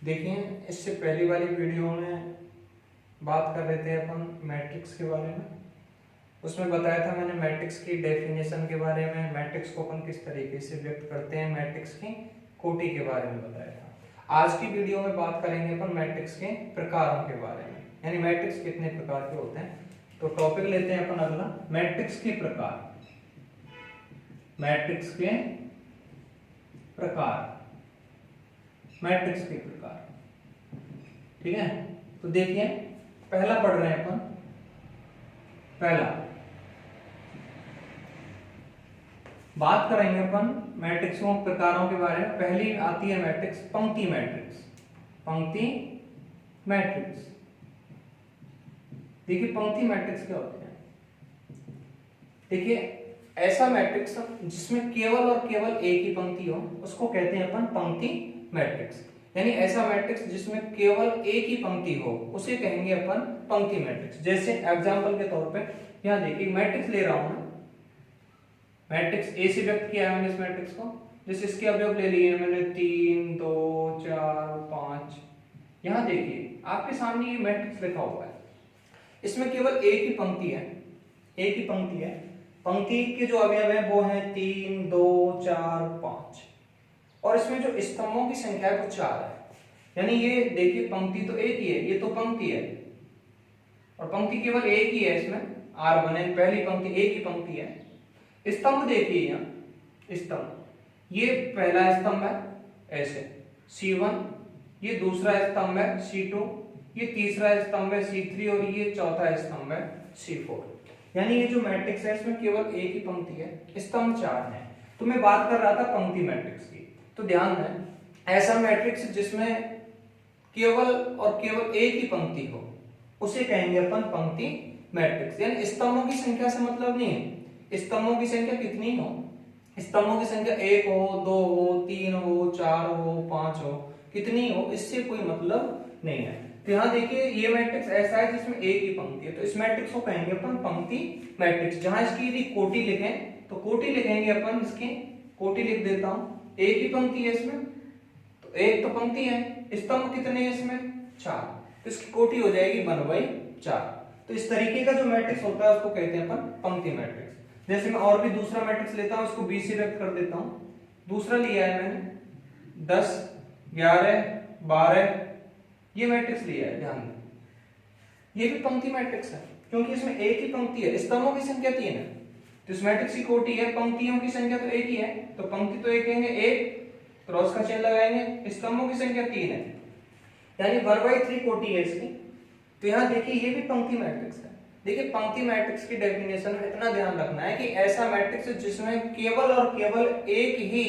देखिए, इससे पहली वाली वीडियो में बात कर रहे थे अपन मैट्रिक्स के बारे में। उसमें बताया था मैंने मैट्रिक्स की डेफिनेशन के बारे में, मैट्रिक्स को अपन किस तरीके से व्यक्त करते हैं, मैट्रिक्स की कोटि के बारे में बताया था। आज की वीडियो में बात करेंगे अपन मैट्रिक्स के प्रकारों के बारे में, यानी मैट्रिक्स कितने प्रकार के होते हैं। तो टॉपिक लेते हैं अपन अगला, मैट्रिक्स के प्रकार। मैट्रिक्स के प्रकार, मैट्रिक्स के प्रकार, ठीक है। तो देखिए, पहला पढ़ रहे हैं अपन। पहला बात करेंगे अपन मैट्रिक्सों प्रकारों के बारे में। पहली आती है मैट्रिक्स, पंक्ति मैट्रिक्स। पंक्ति मैट्रिक्स, देखिए पंक्ति मैट्रिक्स क्या होते हैं। देखिए, ऐसा मैट्रिक्स जिसमें केवल और केवल एक ही पंक्ति हो उसको कहते हैं अपन पंक्ति मैट्रिक्स। यानी ऐसा मैट्रिक्स जिसमें केवल एक ही पंक्ति हो उसे कहेंगे अपन पंक्ति मैट्रिक्स। जैसे एग्जांपल के तौर पे यहां देखिए, मैट्रिक्स ले रहा हूं मैं, मैट्रिक्स ए से व्यक्त किया है मैंने इस मैट्रिक्स को। जैसे इसके अवयव ले लिए मैंने 3 2 4 5। यहां देखिए आपके सामने ये मैट्रिक्स लिखा हुआ है, इसमें केवल एक ही पंक्ति है, एक ही पंक्ति है। पंक्ति के जो अवयव है वो है 3 2 4 5, और इसमें जो स्तंभों की संख्या है वो 4 है। यानी ये देखिए पंक्ति तो एक ही है, ये तो पंक्ति है और पंक्ति केवल एक ही है, इसमें R1 है, पहली पंक्ति एक ही पंक्ति है। स्तंभ देखिए यहाँ, स्तंभ ये पहला स्तंभ है ऐसे C1, ये दूसरा स्तंभ है C2, ये तीसरा स्तंभ है C3 और ये चौथा स्तंभ है C4। यानी ये जो मैट्रिक्स है इसमें केवल एक ही पंक्ति है, स्तंभ 4 है। तो मैं बात कर रहा था पंक्ति मैट्रिक्स की। तो ध्यान दें, ऐसा मैट्रिक्स जिसमें केवल और केवल एक ही पंक्ति हो उसे कहेंगे अपन पंक्ति मैट्रिक्स। यानी स्तंभों की संख्या से मतलब नहीं है, स्तंभों की संख्या कितनी हो, स्तंभों की संख्या 1 हो 2 हो 3 हो 4 हो 5 हो, कितनी हो, इससे कोई मतलब नहीं है। तो यहाँ देखिए ये मैट्रिक्स ऐसा है जिसमें एक ही पंक्ति है, तो इस मैट्रिक्स को कहेंगे अपन पंक्ति मैट्रिक्स। जहां इसकी यदि कोटि लिखें तो कोटि लिखेंगे अपन, इसकी कोटि लिख देता हूं। एक ही पंक्ति है इसमें, तो एक तो पंक्ति है, स्तंभ कितने हैं इसमें 4, तो इसकी कोटि हो जाएगी 1/4। तो इस तरीके का जो मैट्रिक्स होता है उसको कहते हैं अपन पंक्ति मैट्रिक्स। जैसे मैं और भी दूसरा मैट्रिक्स लेता हूं, इसको 20 से व्यक्त कर देता हूं। दूसरा लिया है मैंने 10 11 12, ये मैट्रिक्स लिया है, ध्यान दें। ये भी पंक्ति मैट्रिक्स है क्योंकि इसमें एक ही पंक्ति है, स्तंभों की संख्या 3 है। तो इस मैट्रिक्स की कोटि है, पंक्तियों की संख्या तो एक ही है, तो पंक्ति तो एक है, एक क्रॉस का चिन्ह लगाएंगे, स्तंभों की संख्या 3 है, यानी 1/3 कोटि है इसकी। तो यहाँ देखिए ये भी पंक्ति मैट्रिक्स है। देखिए पंक्ति मैट्रिक्स की डेफिनेशन में इतना ध्यान रखना है कि ऐसा मैट्रिक्स जिसमें केवल और केवल एक ही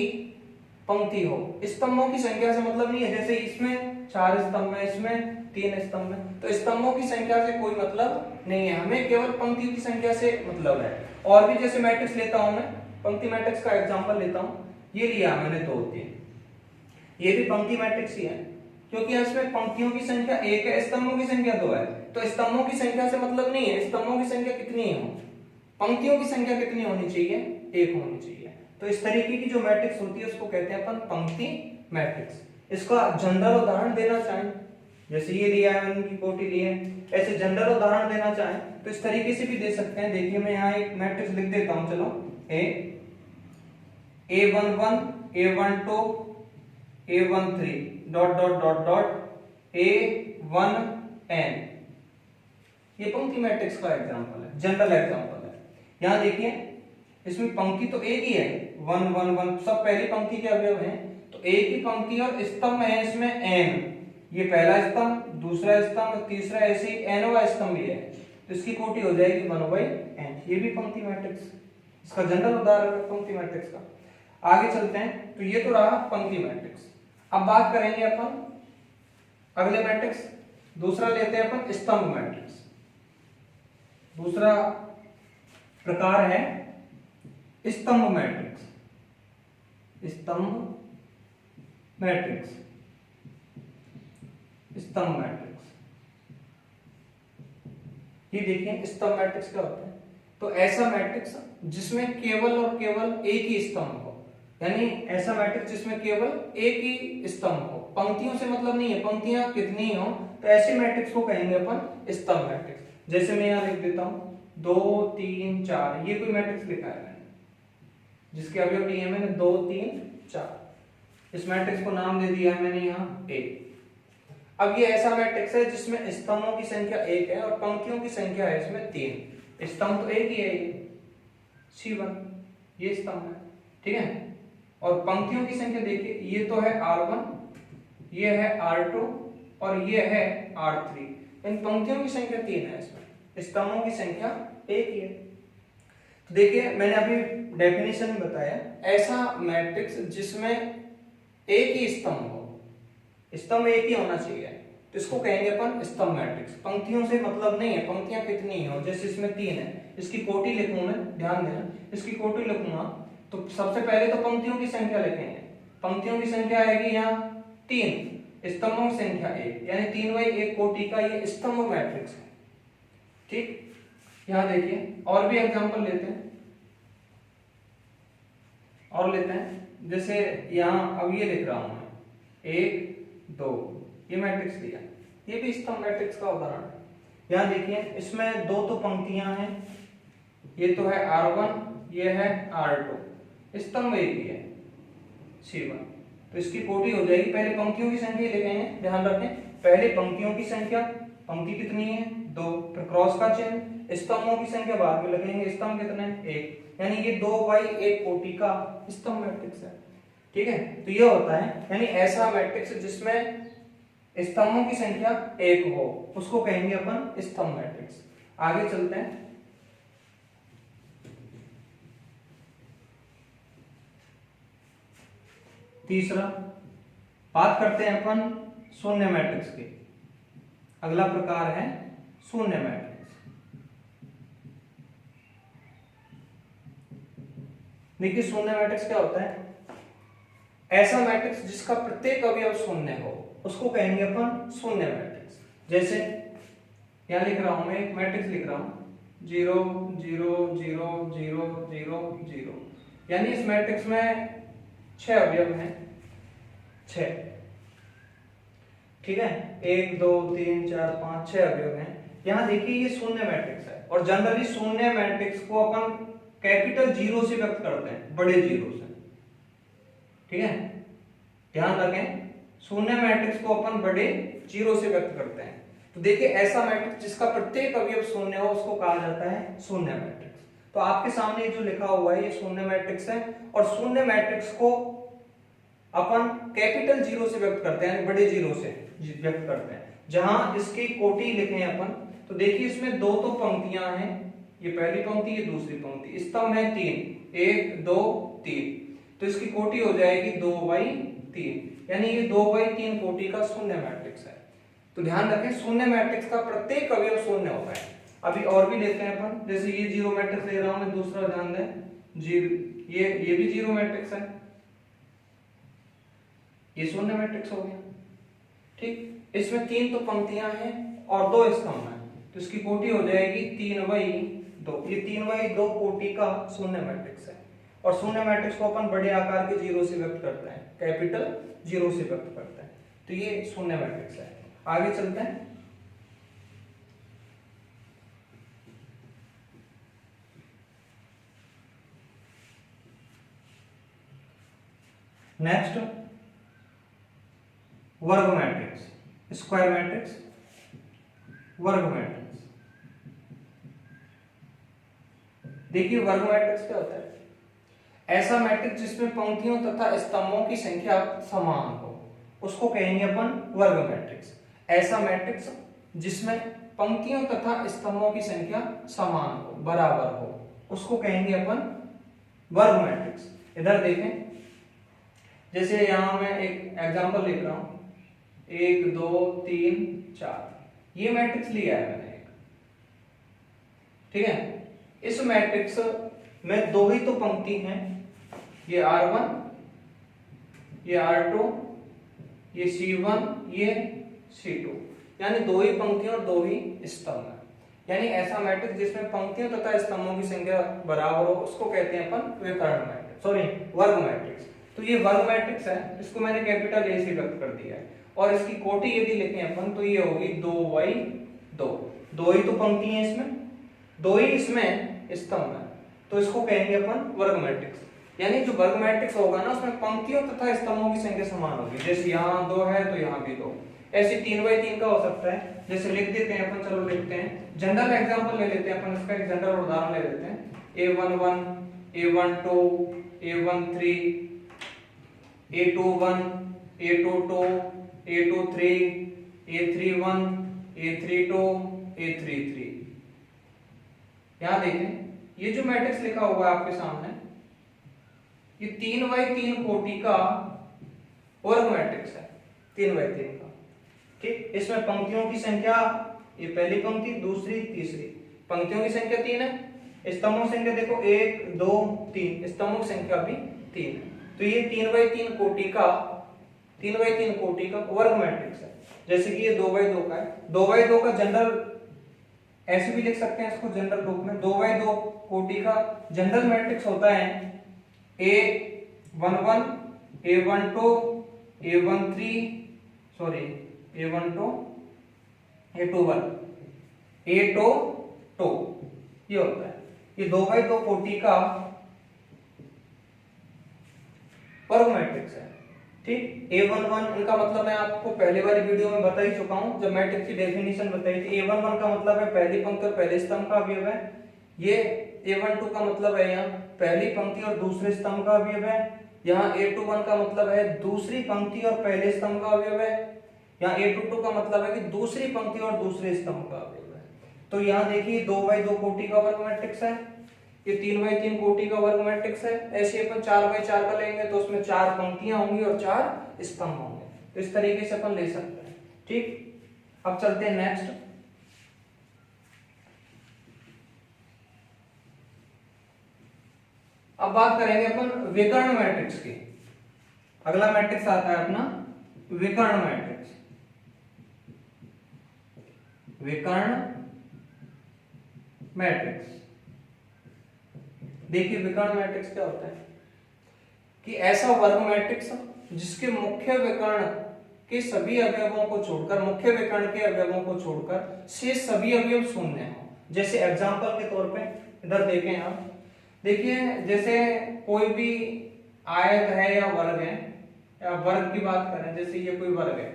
पंक्ति हो, स्तंभों की संख्या से मतलब नहीं है। जैसे इसमें 4 स्तंभ है, इसमें 3 स्तंभ है, तो स्तंभों की संख्या से कोई मतलब नहीं है, हमें केवल पंक्तियों की संख्या से मतलब है। और भी जैसे मैट्रिक्स लेता हूं मैं, पंक्ति मैट्रिक्स का एग्जांपल लेता हूं, ये लिया मैंने 2 3, ये भी पंक्ति मैट्रिक्स ही है क्योंकि इसमें पंक्तियों की संख्या 1 है, स्तंभों की संख्या 2 है। तो स्तंभों की संख्या से मतलब नहीं है, स्तंभों की संख्या कितनी हो, पंक्तियों की संख्या कितनी होनी चाहिए, 1 होनी चाहिए। तो इस तरीके की जो मैट्रिक्स होती है उसको कहते हैं अपन पंक्ति मैट्रिक्स। इसका जनरल उदाहरण देना चाहें, जैसे ये लिया है मैंने की कोटि ली है, ऐसे जनरल उदाहरण देना चाहें तो इस तरीके से भी दे सकते हैं। देखिए मैं यहाँ एक मैट्रिक्स लिख देता हूं, चलो A11 A12 A13 dot dot dot dot A1n, ये पंक्ति मैट्रिक्स का एग्जांपल है, जनरल एग्जांपल है। यहां देखिए इसमें पंक्ति तो एक ही है, 1 1 1 सब पहली पंक्ति के अवयव हैं, तो एक ही पंक्ति और स्तंभ है इसमें n, ये पहला स्तंभ, दूसरा स्तंभ, तीसरा, ऐसे ही nवां स्तंभ भी है, तो इसकी कोटि हो जाएगी 1/n। ये भी पंक्ति मैट्रिक्स, इसका जनरल उदाहरण है पंक्ति मैट्रिक्स का। आगे चलते हैं, तो ये तो रहा पंक्ति मैट्रिक्स। अब बात करेंगे अपन अगले मैट्रिक्स, दूसरा लेते हैं अपन स्तंभ मैट्रिक्स। दूसरा प्रकार है स्तंभ मैट्रिक्स, स्तंभ मैट्रिक्स, स्तंभ मैट्रिक्स। ये देखिए स्तंभ मैट्रिक्स क्या होता है। तो ऐसा मैट्रिक्स जिसमें केवल और केवल एक ही स्तंभ हो, यानी ऐसा मैट्रिक्स जिसमें केवल एक ही स्तंभ हो, पंक्तियों से मतलब नहीं है, पंक्तियां कितनी हो तो ऐसे मैट्रिक्स को कहेंगे अपन स्तंभ मैट्रिक्स। जैसे मैं यहाँ लिख देता हूं 2 3 4, ये कोई मैट्रिक्स लिखा है मैंने जिसके अवयव लिए मैंने 2 3 4, इस मैट्रिक्स को नाम दे दिया है मैंने यहाँ A। अब ये ऐसा मैट्रिक्स है जिसमें स्तंभों की संख्या 1 है और पंक्तियों की संख्या है इसमें 3। स्तंभ तो एक ही है, ये C1 ये स्तंभ है, ठीक है। और पंक्तियों की संख्या देखिए, ये तो है R1, ये है R2 और ये है R3। इन पंक्तियों की संख्या 3 है, इसमें स्तंभों की संख्या 1 ही है। तो देखिए मैंने अभी डेफिनेशन में बताया, ऐसा मैट्रिक्स जिसमें एक ही स्तंभ हो, स्तंभ एक ही होना चाहिए, तो इसको कहेंगे अपन स्तंभ मैट्रिक्स। पंक्तियों से मतलब नहीं है, पंक्तियां कितनी हो, जैसे इसमें 3 है, इसकी कोटि लिखूं मैं, ध्यान देना, इसकी कोटि लिखूंगा तो सबसे पहले तो पंक्तियों की संख्या लिखेंगे। पंक्तियों की संख्या आएगी यहाँ 3, स्तंभों की संख्या 1, यानी 3/1 कोटि का ये स्तंभ मैट्रिक्स है, ठीक। यहाँ देखिए और भी एग्जांपल लेते हैं, और लेते हैं, जैसे यहाँ अब ये लिख रहा हूं मैं 1 2, ये मैट्रिक्स लिया, ये भी स्तंभ मैट्रिक्स का उदाहरण है। यहाँ देखिए इसमें 2 तो पंक्तियां हैं, ये तो है R1, ये है R2, स्तंभ एक ही है C1, तो इसकी कोटि हो जाएगी, पहले पंक्तियों की संख्या लिखेंगे, ध्यान रखें, पहले पंक्तियों की संख्या, पंक्ति कितनी है 2, फिर क्रॉस का चिन्ह, स्तंभों की संख्या बाद में लगेंगे, स्तंभ कितने 1, यानी ये 2/1 कोटि का स्तंभ मैट्रिक्स है, ठीक है। तो ये होता है, यानी ऐसा मैट्रिक्स जिसमें स्तंभों की संख्या 1 हो उसको कहेंगे अपन स्तंभ मैट्रिक्स। आगे चलते हैं, तीसरा बात करते हैं अपन शून्य मैट्रिक्स की। अगला प्रकार है शून्य मैट्रिक्स। देखिए शून्य मैट्रिक्स क्या होता है, ऐसा मैट्रिक्स जिसका प्रत्येक अवयव शून्य हो उसको कहेंगे अपन शून्य मैट्रिक्स। जैसे यहां लिख रहा हूं मैं, एक मैट्रिक्स लिख रहा हूं 0 0 0 0 0 0, यानी इस मैट्रिक्स में 6 अवयव हैं, 6, ठीक है, 1 2 3 4 5 6 अवयव हैं। यहां देखिए ये शून्य मैट्रिक्स है, और जनरली शून्य मैट्रिक्स को अपन कैपिटल 0 से व्यक्त करते हैं, बड़े 0 से, ठीक है, ध्यान रखें, शून्य मैट्रिक्स को अपन बड़े 0 से व्यक्त करते हैं। तो देखिए ऐसा मैट्रिक्स जिसका प्रत्येक अवयव शून्य हो उसको कहा जाता है शून्य मैट्रिक्स। तो आपके सामने जो लिखा हुआ है ये शून्य मैट्रिक्स है, और शून्य मैट्रिक्स को अपन कैपिटल 0 से व्यक्त करते हैं, बड़े 0 से व्यक्त करते हैं। जहां इसकी कोटि लिखें अपन, तो देखिए इसमें 2 तो पंक्तियां हैं, ये पहली पंक्ति ये दूसरी पंक्ति, स्तंभ है 3, 1 2 3, तो इसकी कोटि हो जाएगी 2/3, यानी ये 2/3 कोटि का शून्य मैट्रिक्स है। तो ध्यान रखें शून्य मैट्रिक्स का प्रत्येक अवयव शून्य होता है। अभी और भी लेते हैं अपन, जैसे ये 0 मैट्रिक्स ले रहा हूं मैं, दूसरा ध्यान दें, ये भी 0 मैट्रिक्स है, ये शून्य मैट्रिक्स हो गया, ठीक। इसमें 3 तो पंक्तियां हैं और 2 स्तंभ हैं, तो इसकी कोटि हो जाएगी 3/2, ये 3/2 कोटि का शून्य मैट्रिक्स है। और शून्य मैट्रिक्स को अपन बड़े आकार के 0 से व्यक्त करते हैं, कैपिटल 0 से व्यक्त करते हैं, तो ये शून्य मैट्रिक्स है। आगे चलते हैं, नेक्स्ट वर्ग मैट्रिक्स, स्क्वायर मैट्रिक्स, वर्ग मैट्रिक्स। देखिए वर्ग मैट्रिक्स क्या होता है, ऐसा मैट्रिक्स जिसमें पंक्तियों तथा स्तंभों की संख्या समान हो उसको कहेंगे अपन वर्ग मैट्रिक्स। ऐसा मैट्रिक्स जिसमें पंक्तियों तथा स्तंभों की संख्या समान हो, बराबर हो, उसको कहेंगे अपन वर्ग मैट्रिक्स। इधर देखें, जैसे यहां मैं एक एग्जांपल लिख रहा हूं 1 2 3 4, ये मैट्रिक्स लिया है मैंने एक, ठीक है। इस मैट्रिक्स में 2 ही तो पंक्ति हैं, ये R1, ये R2, ये C1, ये C2, यानी 2 ही पंक्तियां और 2 ही स्तंभ है। यानी ऐसा मैट्रिक्स जिसमें पंक्तियों तथा स्तंभों की संख्या बराबर हो उसको कहते हैं अपन विकर्ण मैट्रिक्स, सॉरी वर्ग मैट्रिक्स। तो ये वर्ग मैट्रिक्स है, इसको मैंने कैपिटल ए से व्यक्त कर दिया है। और इसकी कोटि यदि लिखें अपन तो ये होगी 2x2। दो ही तो पंक्ति है इसमें, दो ही इसमें स्तंभ है, तो इसको कहेंगे अपन वर्ग मैट्रिक्स। यानी जो वर्ग मैट्रिक्स होगा ना उसमें पंक्तियों तथा स्तंभों की संख्या समान होगी। जैसे यहाँ 2 है तो यहाँ भी 2। ऐसे 3x3 का हो सकता है। जैसे लिख देते हैं अपन, चलो लिखते हैं, जनरल एग्जांपल ले लेते हैं अपन, इसका एक जनरल उदाहरण ले लेते हैं। a11 a12 a13 a21 a22 a23 a31 a32 a33। यहां देखें ये जो मैट्रिक्स लिखा हुआ है आपके सामने, ये 3x3 कोटि का वर्ग मैट्रिक्स है, 3x3 का। ठीक, इसमें पंक्तियों की संख्या, ये पहली पंक्ति, दूसरी, तीसरी, पंक्तियों की संख्या 3 है। स्तंभों की संख्या देखो 1 2 3, स्तंभों की संख्या भी 3 है। तो ये 3x3 कोटि का वर्ग मैट्रिक्स है। जैसे कि ये 2x2 का है, 2x2 का जनरल ऐसे भी लिख सकते हैं इसको जनरल रूप में। 2x2 कोटि का जनरल मैट्रिक्स होता है a11 a12 a13 sorry a12 a21 a22, ये होता है। ये 2x2 कोटि का वर्ग मैट्रिक्स है। ठीक, a11 इनका मतलब मैं आपको पहले वाली वीडियो में बता ही चुका हूं जब मैट्रिक्स की डेफिनेशन बताई थी। a11 का मतलब है पहली पंक्ति और पहले स्तंभ का अवयव है। ये a12 का मतलब है यहाँ पहली पंक्ति और दूसरे स्तंभ का अवयव है। यहाँ a21 का मतलब है दूसरी पंक्ति और पहले स्तंभ का अवयव है। यहाँ a22 का मतलब है कि दूसरी पंक्ति और दूसरे स्तंभ का अवयव है। तो यहाँ देखिए 2x2 कोटि का वर्ग मैट्रिक्स है, ये 3x3 कोटि का वर्ग मैट्रिक्स है। ऐसे अपन 4x4 का लेंगे तो उसमें 4 पंक्तियां होंगी और 4 स्तंभ होंगे। तो इस तरीके से अपन ले सकते हैं। ठीक, अब चलते हैं नेक्स्ट। अब बात करेंगे अपन विकर्ण मैट्रिक्स की। अगला मैट्रिक्स आता है अपना विकर्ण मैट्रिक्स। विकर्ण मैट्रिक्स, देखिए विकर्ण मैट्रिक्स क्या होता है कि ऐसा वर्ग मैट्रिक्स जिसके मुख्य विकर्ण के सभी अवयवों को छोड़कर, मुख्य विकर्ण के अवयवों को छोड़कर शेष सभी अवयव शून्य हो। जैसे एग्जांपल के तौर पे इधर देखें आप, देखिए जैसे कोई भी आयत है या वर्ग है, या वर्ग की बात करें, जैसे ये कोई वर्ग है,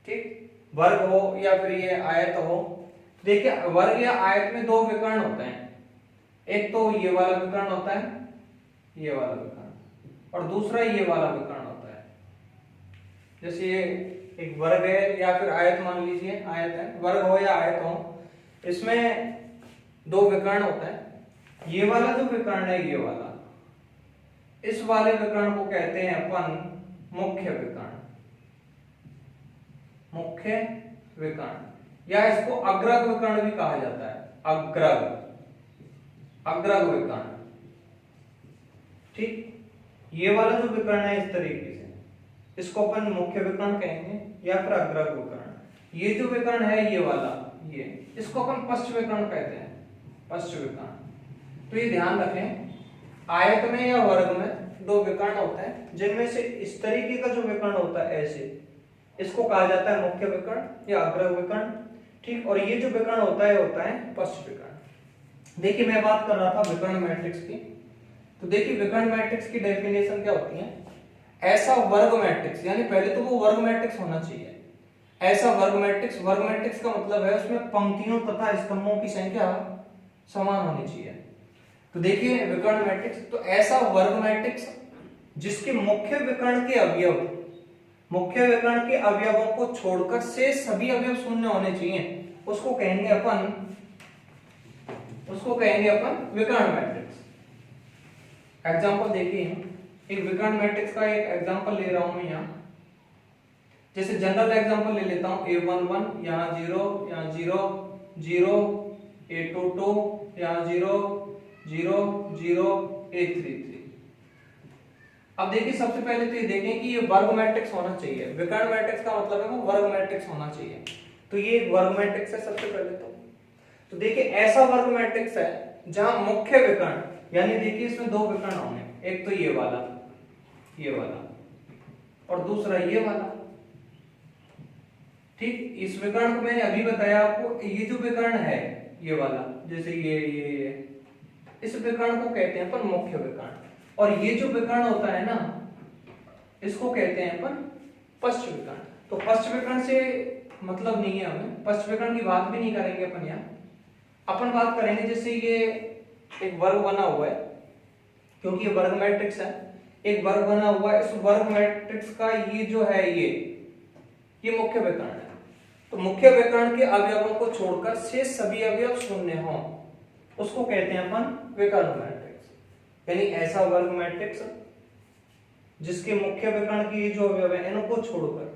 ठीक, वर्ग हो या फिर ये आयत हो। देखिए वर्ग या आयत में 2 विकर्ण होते हैं, एक तो ये वाला विकर्ण होता है, ये वाला विकर्ण, और दूसरा ये वाला विकर्ण होता है। जैसे ये एक वर्ग है या फिर आयत मान लीजिए, आयत है, वर्ग हो या आयत हो, इसमें 2 विकर्ण होता है। ये वाला जो विकर्ण है, ये वाला, इस वाले विकर्ण को कहते हैं अपन मुख्य विकर्ण, मुख्य विकर्ण, या इसको अग्रग विकर्ण भी कहा जाता है, अग्रग, अग्रग विकर्ण। ठीक, ये वाला जो विकर्ण है इस तरीके से, इसको अपन मुख्य विकर्ण कहेंगे या फिर अग्रग विकर्ण। ये जो विकर्ण है ये वाला, ये, इसको अपन पश्च विकर्ण कहते हैं, पश्च विकर्ण। तो ये ध्यान रखें, आयत में या वर्ग में 2 विकर्ण होते हैं, जिनमें से इस तरीके का जो विकर्ण होता है ऐसे, इसको कहा जाता है मुख्य विकर्ण या अग्रग विकर्ण। ठीक, और ये जो विकर्ण होता है पश्च विकर्ण। देखिए मैं बात कर रहा था विकर्ण मैट्रिक्स की, तो देखिए विकर्ण मैट्रिक्स की डेफिनेशन क्या होती है। ऐसा वर्ग मैट्रिक्स, यानी पहले तो वो वर्ग मैट्रिक्स होना चाहिए। ऐसा वर्ग मैट्रिक्स, वर्ग मैट्रिक्स का मतलब है उसमें पंक्तियों तथा स्तंभों की संख्या समान होनी चाहिए। तो देखिए विकर्ण मैट्रिक्स, तो ऐसा वर्ग मैट्रिक्स जिसके मुख्य विकर्ण के अवयव, मुख्य विकर्ण के अवयवों को छोड़कर शेष सभी अवयव शून्य होने चाहिए, उसको कहेंगे अपन विकर्ण मैट्रिक्स। एग्जांपल देखिए, एक विकर्ण मैट्रिक्स का एक एग्जांपल ले रहा हूं मैं यहाँ। जैसे जनरल एग्जांपल ले लेता हूं, a11 यहाँ 0, यहाँ 0 0, a22 यहाँ 0 0 0, a33। अब देखिए सबसे पहले तो ये देखें कि ये वर्ग मैट्रिक्स होना चाहिए। विकर्ण मैट्रिक्स का मतलब है वो वर्ग मैट्रिक्स होना चाहिए। तो ये एक वर्ग मैट्रिक्स है सबसे पहले तो देखिए ऐसा वर्ग मैट्रिक्स है जहां मुख्य विकर्ण, यानी देखिए इसमें 2 विकर्ण होंगे, एक तो ये वाला ये वाला, और दूसरा ये वाला। ठीक, इस विकर्ण को मैंने अभी बताया आपको, ये जो विकर्ण है ये वाला, जैसे ये इस विकर्ण को कहते हैं अपन मुख्य विकर्ण। और ये जो विकर्ण होता है ना, इसको कहते हैं अपन पश्च विकर्ण। तो पश्च विकर्ण से मतलब नहीं है हमें, पश्च विकर्ण की बात भी नहीं करेंगे अपन यहाँ। अपन बात करेंगे जैसे ये एक वर्ग बना हुआ है, क्योंकि ये वर्ग मैट्रिक्स है, एक वर्ग बना हुआ है, इस वर्ग मैट्रिक्स का ये जो है ये मुख्य विकर्ण है। तो मुख्य विकर्ण के अवयवों को छोड़कर शेष सभी अवयव शून्य हों, उसको कहते हैं अपन विकर्ण मैट्रिक्स। यानी ऐसा वर्ग मैट्रिक्स जिसके मुख्य विकर्ण के जो अवयव है इनको छोड़कर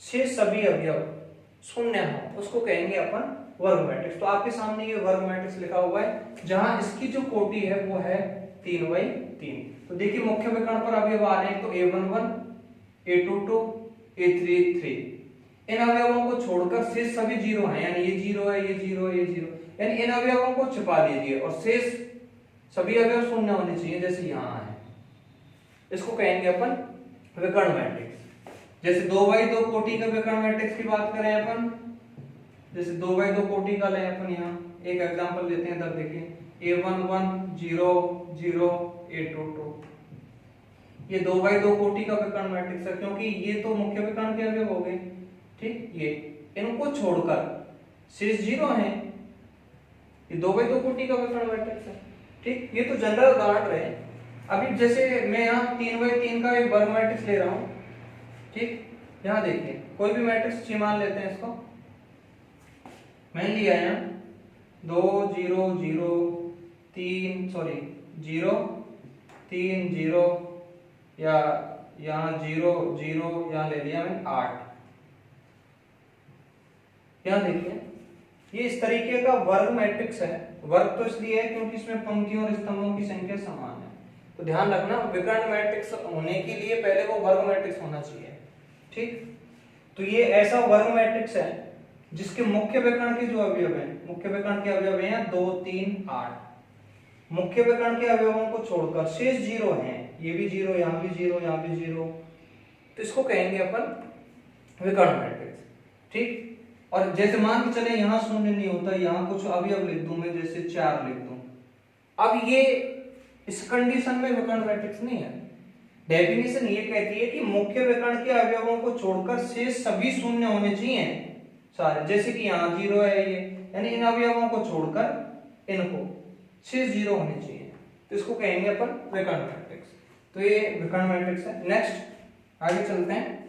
शेष सभी अवयव शून्य हों, उसको कहेंगे अपन वर्ग मैट्रिक्स। तो आपके सामने ये वर्ग मैट्रिक्स लिखा हुआ है, जहां इसकी जो कोटि है वो है 3/3। तो देखिए मुख्य विकर्ण पर अवयव आ रहे हैं, तो a11, a22, a33। इन अवयवों को छोड़कर शेष सभी जीरो हैं, यानी ये जीरो है, ये जीरो है, ये जीरो, यानी इन अवयवों को छिपा दीजिए और शेष सभी अवयव शून्य होने चाहिए, जैसे यहाँ है। इसको कहेंगे अपन विकर्ण मैट्रिक्स। जैसे 2/2 कोटि का विकर्ण मैट्रिक्स की बात करें अपन, जैसे 2/2 कोटि का लें अपन, यहाँ एक एग्जांपल लेते हैं, तब देखिए a11 0 0 a22, ये 2/2 कोटि का विकर्ण मैट्रिक्स है, क्योंकि ये तो मुख्य विकर्ण के अवयव हो गए। ठीक, ये इनको छोड़कर शेष जीरो हैं, ये 2/2 कोटि का विकर्ण मैट्रिक्स है। ठीक, ये तो जनरल उदाहरण रहे। अभी जैसे मैं यहाँ 3/3 का एक वर्ग मैट्रिक्स ले रहा हूँ। ठीक, यहाँ देखिए कोई भी मैट्रिक्स ची मान लेते हैं, इसको मैंने लिया है 2 0 0 3 0 3 0, या यहाँ 0 0, यहाँ ले लिया मैंने 8। यहाँ देखिए ये इस तरीके का वर्ग मैट्रिक्स है। वर्ग तो इसलिए है क्योंकि इसमें पंक्तियों और स्तंभों की संख्या समान है। तो ध्यान रखना, विकर्ण मैट्रिक्स होने के लिए पहले वो वर्ग मैट्रिक्स होना चाहिए। ठीक, तो ये ऐसा वर्ग मैट्रिक्स है जिसके मुख्य विकर्ण के जो अवयव हैं, मुख्य विकर्ण के अवयव हैं 2 3 8। मुख्य विकर्ण के अवयवों को छोड़कर शेष जीरो हैं, ये भी जीरो, यहाँ भी जीरो, यहाँ भी जीरो, तो इसको कहेंगे अपन विकर्ण मैट्रिक्स। ठीक, और जैसे मान के चले यहाँ शून्य नहीं होता, यहाँ कुछ अवयव लिख दूं मैं, जैसे 4 लिख दूं, अब ये इस कंडीशन में विकर्ण मैट्रिक्स नहीं है। डेफिनेशन ये कहती है कि मुख्य विकर्ण के अवयवों को छोड़कर शेष सभी शून्य होने चाहिए सारे, जैसे कि यहाँ जीरो है ये, यानी इन अवयवों को छोड़कर इनको शेष जीरो होने चाहिए, तो इसको कहेंगे अपन विकर्ण मैट्रिक्स। तो ये विकर्ण मैट्रिक्स है। नेक्स्ट आगे चलते हैं।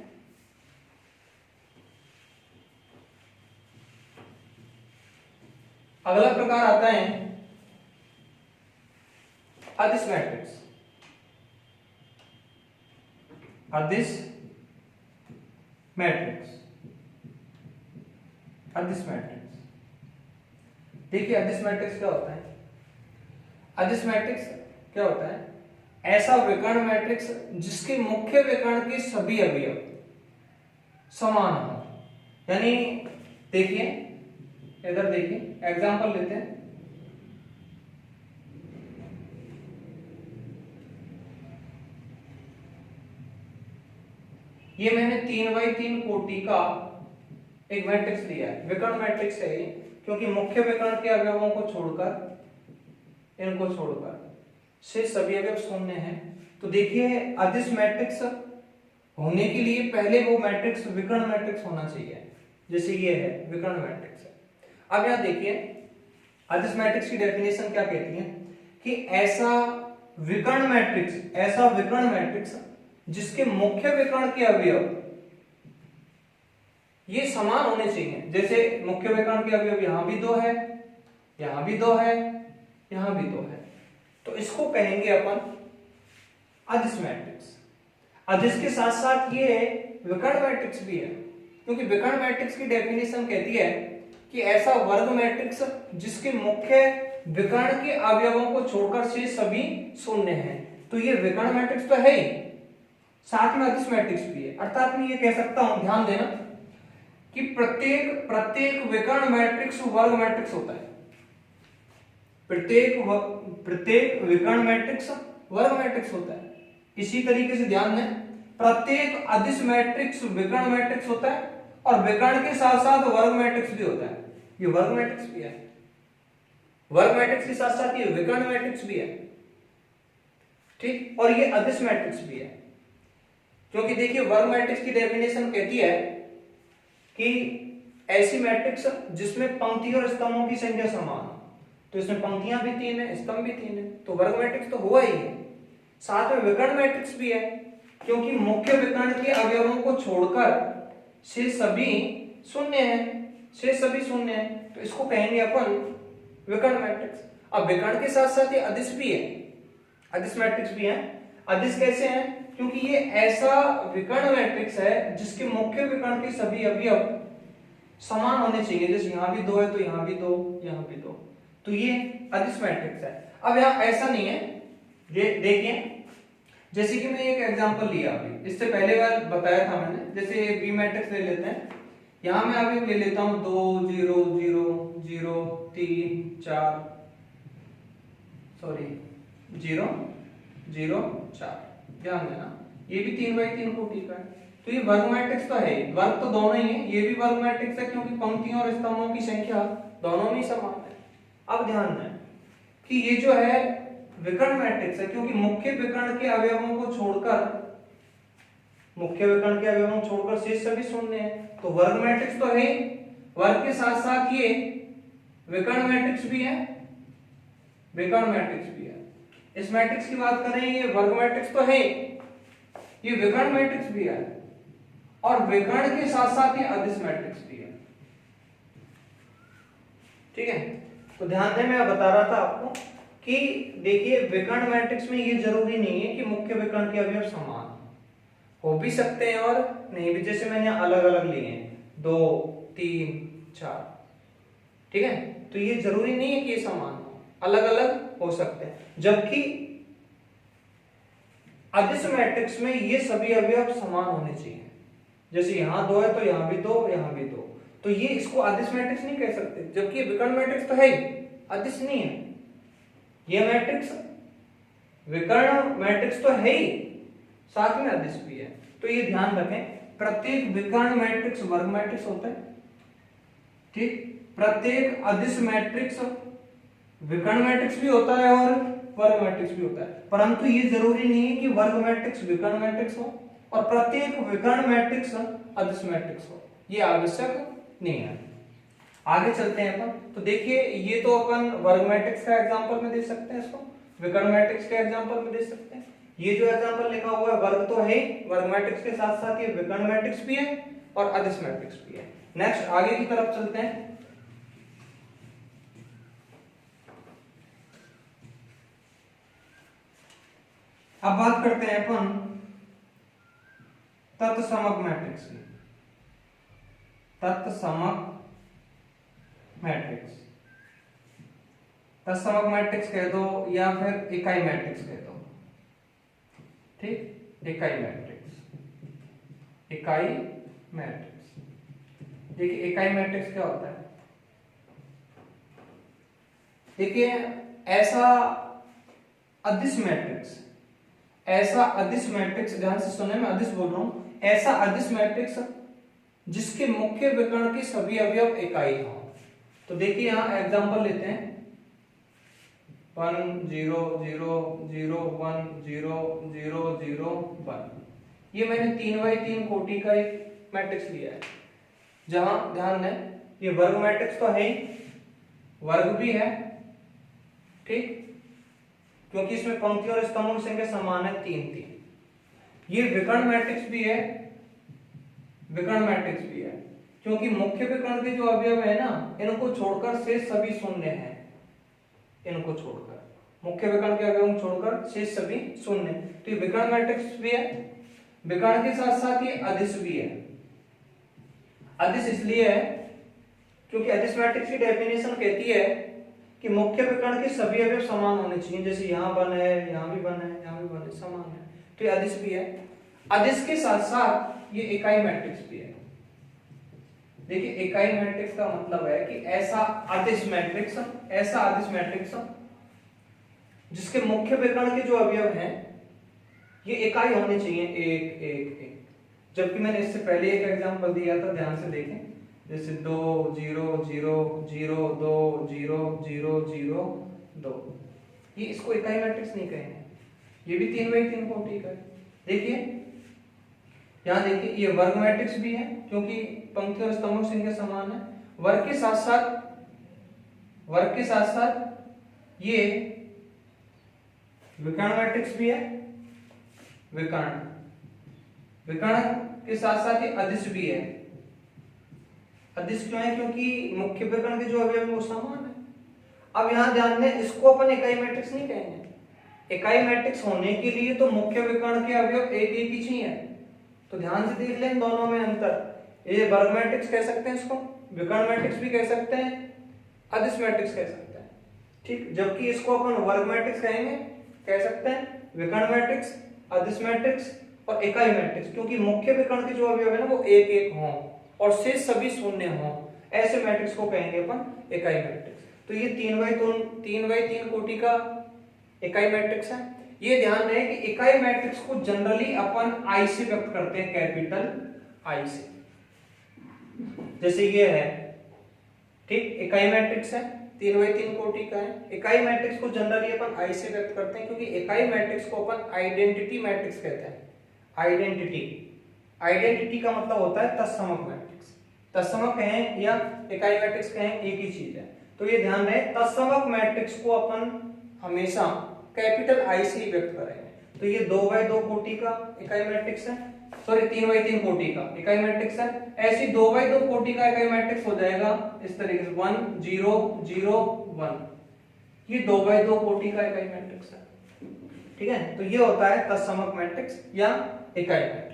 अगला प्रकार आता है अदिश मैट्रिक्स। अदिश मैट्रिक्स, अदिश मैट्रिक्स। देखिए अदिश मैट्रिक्स क्या होता है? अदिश मैट्रिक्स क्या होता है? ऐसा विकर्ण मैट्रिक्स जिसके मुख्य विकर्ण के सभी अवयव समान हो। यानी देखिए इधर देखिए, एग्जांपल लेते हैं। ये मैंने 3/3 कोटि का एक मैट्रिक्स लिया है, विकर्ण मैट्रिक्स है ये, क्योंकि मुख्य विकर्ण के अवयवों को छोड़कर, इनको छोड़कर शेष सभी अवयव शून्य हैं। तो देखिए अदिश मैट्रिक्स होने के लिए पहले वो मैट्रिक्स विकर्ण मैट्रिक्स होना चाहिए, जैसे ये है विकर्ण मैट्रिक्स है। अब यहां देखिए अदिश मैट्रिक्स की डेफिनेशन क्या कहती है कि ऐसा विकर्ण मैट्रिक्स, ऐसा विकर्ण मैट्रिक्स जिसके मुख्य विकर्ण के अवयव ये समान होने चाहिए। जैसे मुख्य विकर्ण के अवयव यहां भी 2 है, यहां भी 2 है, यहां भी 2 है, तो इसको कहेंगे अपन अदिश मैट्रिक्स। अदिश के साथ साथ ये विकर्ण मैट्रिक्स भी है, क्योंकि विकर्ण मैट्रिक्स की डेफिनेशन कहती है कि ऐसा वर्ग मैट्रिक्स जिसके मुख्य विकर्ण के अवयवों को छोड़कर शेष सभी शून्य हैं। तो ये विकर्ण मैट्रिक्स तो है ही, साथ में अदिश मैट्रिक्स भी है। अर्थात मैं ये कह सकता हूं, ध्यान देना, कि प्रत्येक विकर्ण मैट्रिक्स वर्ग मैट्रिक्स होता है। प्रत्येक विकर्ण मैट्रिक्स वर्ग मैट्रिक्स होता है। इसी तरीके से ध्यान दें, प्रत्येक अदिश मैट्रिक्स विकर्ण मैट्रिक्स होता है और विकर्ण के साथ साथ वर्ग मैट्रिक्स भी होता है। ये वर्ग मैट्रिक्स भी है, वर्ग मैट्रिक्स के साथ साथ ये विकर्ण मैट्रिक्स भी है, ठीक, और ये अदिश मैट्रिक्स भी है। क्योंकि देखिए वर्ग मैट्रिक्स की डेफिनेशन कहती है कि ऐसी मैट्रिक्स जिसमें पंक्ति और स्तंभों की संख्या समान हो, तो इसमें पंक्तियां भी 3 है, स्तंभ भी 3 है, तो वर्ग मैट्रिक्स तो हुआ ही है। साथ में विकर्ण मैट्रिक्स भी है, क्योंकि मुख्य विकर्ण के अवयवों को छोड़कर शेष सभी शून्य है, शेष सभी शून्य है, तो इसको कहेंगे अपन विकर्ण मैट्रिक्स। अब विकर्ण के साथ साथ ये अदिश भी है, अदिश मैट्रिक्स भी है। अदिश कैसे है? क्योंकि ये ऐसा विकर्ण मैट्रिक्स है जिसके मुख्य विकर्ण के सभी अवयव समान होने चाहिए, जैसे यहाँ भी 2 है तो यहाँ भी 2, यहाँ भी 2, तो ये अदिश मैट्रिक्स है। अब यहाँ ऐसा नहीं है, ये देखिए, जैसे कि मैं एक एग्जांपल लिया अभी, इससे पहले बार बताया था मैंने, जैसे बी मैट्रिक्स ले लेते हैं। यहां मैं अभी ले लेता हूं 2 0 0 0 3 4, सॉरी 0 0 4, ध्यान देना ये भी 3x3 कोटि का है, तो ये वर्ग मैट्रिक्स तो है, वर्ग तो दोनों ही है, ये भी वर्ग मैट्रिक्स है क्योंकि पंक्तियों और स्तंभों की संख्या दोनों में समान है। अब ध्यान दें कि ये जो है विकर्ण मैट्रिक्स है, क्योंकि मुख्य विकर्ण के अवयवों को छोड़कर, मुख्य विकर्ण के अवयवों को छोड़कर शेष सभी शून्य है, तो वर्ग मैट्रिक्स तो है, वर्ग के साथ साथ ये विकर्ण मैट्रिक्स भी है, विकर्ण मैट्रिक्स भी है। इस मैट्रिक्स की बात करें, ये वर्ग मैट्रिक्स तो है, ये विकर्ण मैट्रिक्स भी है, और विकर्ण के साथ साथ ये अदिश मैट्रिक्स भी है, ठीक है। तो ध्यान दें, मैं बता रहा था आपको कि देखिए विकर्ण मैट्रिक्स में ये जरूरी नहीं है कि मुख्य विकर्ण के अवयव समान हो भी सकते हैं और नहीं भी, जैसे मैंने अलग अलग लिए हैं 2 3 4, ठीक है, तो ये जरूरी नहीं है कि ये समान हो, अलग अलग हो सकते हैं। जबकि अदिश मैट्रिक्स में ये सभी अवयव समान होने चाहिए, जैसे यहां 2 है तो यहां भी 2, यहां भी 2, तो ये इसको अदिश मैट्रिक्स नहीं कह सकते, जबकि ये विकर्ण मैट्रिक्स तो है ही, अदिश नहीं है। ये मैट्रिक्स विकर्ण मैट्रिक्स तो है ही, साथ में अदिश भी है, तो ये ध्यान रखें, प्रत्येक विकर्ण मैट्रिक्स वर्ग मैट्रिक्स होता है, ठीक, प्रत्येक अदिश मैट्रिक्स विकर्ण मैट्रिक्स भी होता है और वर्ग मैट्रिक्स भी होता है, परंतु ये जरूरी नहीं है कि वर्ग मैट्रिक्स विकर्ण मैट्रिक्स हो और प्रत्येक विकर्ण मैट्रिक्स अदिश मैट्रिक्स हो, ये आवश्यक नहीं है। आगे चलते हैं अपन, तो देखिए ये तो अपन वर्ग मैट्रिक्स का एग्जांपल में दे सकते हैं, इसको विकर्ण मैट्रिक्स के एग्जांपल में दे सकते हैं। ये जो एग्जांपल लिखा हुआ है वर्ग तो है, वर्ग मैट्रिक्स के साथ साथ ये विकर्ण मैट्रिक्स भी है और अदिश मैट्रिक्स भी है। नेक्स्ट आगे की तरफ चलते हैं। अब बात करते हैं अपन तत्समक मैट्रिक्स की, तत्समक मैट्रिक्स, तत्समक मैट्रिक्स कह दो या फिर इकाई मैट्रिक्स कह दो, ठीक, इकाई मैट्रिक्स, इकाई मैट्रिक्स। देखिए इकाई मैट्रिक्स क्या होता है, देखिए ऐसा अदिश मैट्रिक्स, ऐसा अदिश मैट्रिक्स, ध्यान से सुने, मैं अदिश बोल रहा हूं, ऐसा अदिश मैट्रिक्स जिसके मुख्य विकर्ण के सभी अवयव इकाई हो। तो देखिए यहां एग्जांपल लेते हैं 1 0 0 0 1 0 0 0 1, ये मैंने 3x3 कोटि का एक मैट्रिक्स लिया है, जहां ध्यान दें ये वर्ग मैट्रिक्स तो है ही, वर्ग भी है, ठीक, क्योंकि इसमें पंक्तियों और स्तंभों की संख्या समान है 3 3। ये विकर्ण मैट्रिक्स भी है, विकर्ण मैट्रिक्स भी है, क्योंकि मुख्य विकर्ण के जो अवयव है ना, इनको छोड़कर शेष सभी शून्य है, इनको छोड़कर मुख्य विकर्ण के अवयवों को छोड़कर शेष सभी शून्य, तो ये विकर्ण मैट्रिक्स भी है। विकर्ण के साथ साथ ये अदिश भी है। अदिश इसलिए है क्योंकि अदिश मैट्रिक्स की डेफिनेशन कहती है कि मुख्य विकर्ण के सभी अवयव समान होने चाहिए, जैसे यहाँ 1 है, यहाँ भी 1 है, यहाँ भी 1 है, समान है, तो ये अदिश भी है। अदिश के साथ साथ ये इकाई मैट्रिक्स भी है। देखिए इकाई मैट्रिक्स का मतलब है कि ऐसा अदिश मैट्रिक्स, ऐसा अदिश मैट्रिक्स जिसके मुख्य विकर्ण के जो अवयव हैं ये इकाई होनी चाहिए, एक एक एक। जबकि मैंने इससे पहले एक एग्जांपल दिया था, ध्यान से देखें, जैसे 2 0 0 0 2 0 0 0 2, ये इसको इकाई मैट्रिक्स नहीं कहेंगे, ये भी 3x3 कोटि का है। देखिए यहाँ देखिए, ये वर्ग मैट्रिक्स भी है क्योंकि पंक्ति और स्तंभों से इनके समान है। वर्ग के साथ साथ ये विकर्ण मैट्रिक्स भी है, विकर्ण के साथ साथ ये अदिश भी है। अदिश क्यों है? क्योंकि मुख्य विकर्ण के जो अवयव है वो समान है। अब यहाँ ध्यान दें, इसको अपन इकाई मैट्रिक्स नहीं कहेंगे। इकाई मैट्रिक्स होने के लिए तो मुख्य विकर्ण के अवयव एक एक ही चाहिए। तो ध्यान से देख लें दोनों में अंतर। ये वर्ग मैट्रिक्स कह सकते हैं इसको, विकर्ण मैट्रिक्स भी कह सकते हैं, अदिश मैट्रिक्स कह सकते हैं, ठीक। जबकि इसको अपन वर्ग मैट्रिक्स कहेंगे, कह सकते हैं विकर्ण मैट्रिक्स, अदिश मैट्रिक्स और इकाई मैट्रिक्स, क्योंकि मुख्य विकर्ण के जो अवयव है ना वो एक एक हों और शेष सभी शून्य हों, ऐसे मैट्रिक्स को कहेंगे अपन इकाई मैट्रिक्स। तो ये 3x3 कोटि का इकाई मैट्रिक्स है। ये ध्यान रहे कि इकाई मैट्रिक्स को जनरली अपन आई से व्यक्त करते हैं, कैपिटल आई से, जैसे ये है, ठीक। इकाई मैट्रिक्स है, 3x3 कोटि का है। इकाई मैट्रिक्स को जनरली अपन आई से व्यक्त करते हैं क्योंकि इकाई मैट्रिक्स को अपन आइडेंटिटी मैट्रिक्स कहते हैं। आइडेंटिटी का मतलब होता है तत्समक मैट्रिक्स। तत्समक कहें या इकाई मैट्रिक्स कहें, एक ही चीज है। तो ये ध्यान रहे, तत्समक मैट्रिक्स को अपन हमेशा कैपिटल आई से ही व्यक्त करेंगे। तो ये 2x2 कोटि का इकाई मैट्रिक्स है, सॉरी 3x3 कोटि का इकाई मैट्रिक्स है। ऐसी 2x2 कोटि का इकाई मैट्रिक्स हो जाएगा इस तरीके से 1 0 0 1, ये 2x2 कोटि का इकाई मैट्रिक्स है, ठीक है। तो ये होता है तत्समक मैट्रिक्स या इकाई मैट्रिक्स।